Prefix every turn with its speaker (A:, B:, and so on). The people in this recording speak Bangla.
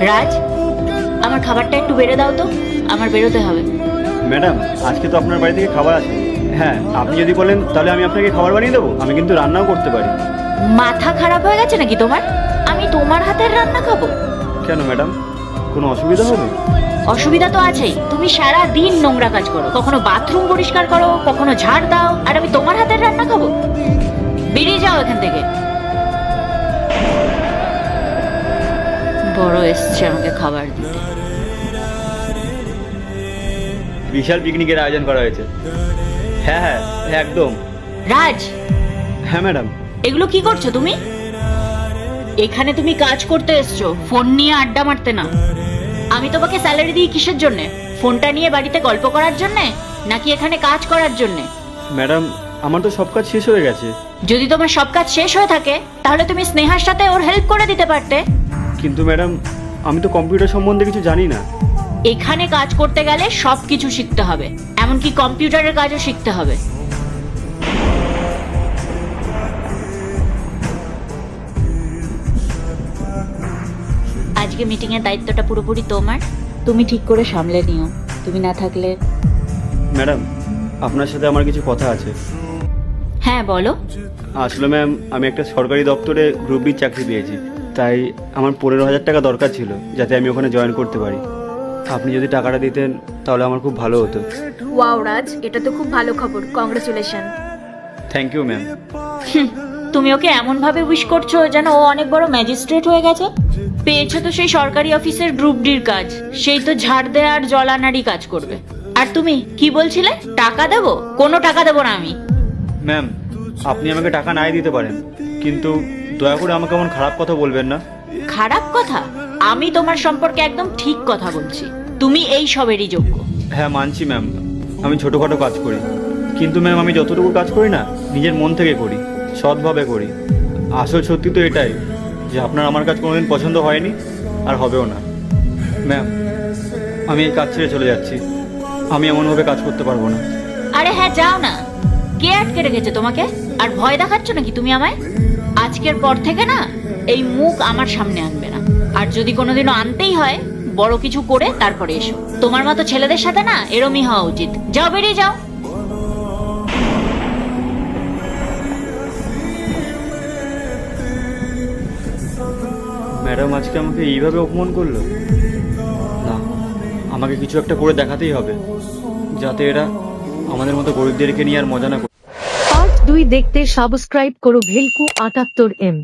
A: রাজ, আমার খাবারটা একটু বেড়ে দাও তো, আমার বেরোতে হবে।
B: ম্যাডাম, আজকে তো আপনার বাড়ি থেকে খাবার আসে। হ্যাঁ, আপনি যদি বলেন তাহলে আমি আপনাকে খাবার বানিয়ে দেবো। আমি কিন্তু রান্নাও করতে পারি।
A: মাথা খারাপ হয়ে গেছে নাকি তোমার? আমি তোমার হাতের রান্না খাবো?
B: কেন ম্যাডাম, কোনো অসুবিধা হবে?
A: অসুবিধা তো আছেই। তুমি সারা দিন নোংরা কাজ করো, কখনো বাথরুম পরিষ্কার করো, কখনো ঝাড় দাও, আর আমি তোমার হাতের রান্না খাবো? বেরিয়ে যাও এখান থেকে। বড় এসছে আমাকে খাবার দিতে।
B: বিশাল পিকনিকের আয়োজন করা হয়েছে। হ্যাঁ হ্যাঁ হ্যাঁ, একদম।
A: রাজ,
B: হ্যাঁ ম্যাডাম।
A: এগুলো কি করছো তুমি? এখানে তুমি কাজ করতে এসছো, ফোন নিয়ে আড্ডা মারতে না। আমি তোমাকে স্যালারি দিই কিসের জন্য? ফোনটা নিয়ে বাড়িতে গল্প করার জন্য, নাকি এখানে কাজ করার জন্য?
B: ম্যাডাম, আমার তো সব কাজ শেষ হয়ে গেছে।
A: যদি তোমার সব কাজ শেষ হয়ে থাকে তাহলে তুমি স্নেহার সাথে ওর হেল্প করে দিতে পারতে।
B: কিন্তু ম্যাডাম, আমি তো কম্পিউটার সম্বন্ধে কিছু জানি না।
A: এখানে কাজ করতে গেলে সবকিছু শিখতে হবে, এমনকি কম্পিউটারের কাজও শিখতে হবে। আজকে মিটিং এর দায়িত্বটা পুরোপুরি তোমার। তুমি ঠিক করে সামলে নিও, তুমি না থাকলে।
B: ম্যাডাম, আপনার সাথে আমার কিছু কথা আছে।
A: হ্যাঁ বলো।
B: আসলে ম্যাম, আমি একটা সরকারি দপ্তরে গ্রুপ ডি চাকরি পেয়েছি। তাই আমার 15,000 টাকা দরকার ছিল, যাতে আমি ওখানে জয়েন করতে পারি। আপনি যদি টাকাটা দিতেন তাহলে আমার খুব ভালো হতো।
C: ওয়াও রাজ, এটা তো খুব ভালো খবর, কংগ্রেচুলেশন।
B: Thank you ma'am.
A: তুমি ওকে এমন ভাবে উইশ করছো যেন ও অনেক বড় ম্যাজিস্ট্রেট হয়ে গেছে। পেয়েছো তো সেই সরকারি অফিসের গ্রুপ ডির কাজ, সেই তো ঝাড় দেয়া আর জল আনারই কাজ করবে। আর তুমি কি বলছিলে? টাকা দেবো? কোনো টাকা দেবো না আমি।
B: ম্যাম, আপনি আমাকে টাকা নাই দিতে পারেন, কিন্তু দয়া করে আমাকে এমন খারাপ কথা বলবেন না।
A: খারাপ কথা? আমি তোমার সম্পর্কে একদম ঠিক কথা বলছি। তুমি এই সবেরই যোগ্য।
B: হ্যাঁ মানছি ম্যাম, আমি ছোটোখাটো কাজ করি, কিন্তু ম্যাম আমি যতটুকু কাজ করি না নিজের মন থেকে করি, সৎভাবে করি। আসল সত্যি তো এটাই যে আপনার আমার কাজ কোনোদিন পছন্দ হয়নি আর হবেও না। ম্যাম, আমি এই কাজ ছেড়ে চলে যাচ্ছি। আমি এমনভাবে কাজ করতে পারবো না।
A: আরে হ্যাঁ, যাও না। কে আটকে রেখেছে তোমাকে? আর ভয় দেখাচ্ছ নাকি তুমি আমায়? আজকের পর থেকে না এই মুখ আমার সামনে আনবে না। আর যদি কোনোদিনও আনতেই হয়, বড় কিছু করে তারপরে এসো। তোমার মতো ছেলেদের সাথে না এরমই হওয়া উচিত। যাও, বেরিয়ে যাও।
B: ম্যাডাম আজকে আমাকে এইভাবে অপমান করলো। না, আমাকে কিছু একটা করে দেখাতেই হবে, যাতে এরা আমাদের মতো গরিবদেরকে নিয়ে আর মজা না করে।
D: পার্ট 2 দেখতে সাবস্ক্রাইব করো ভেলকু 78M।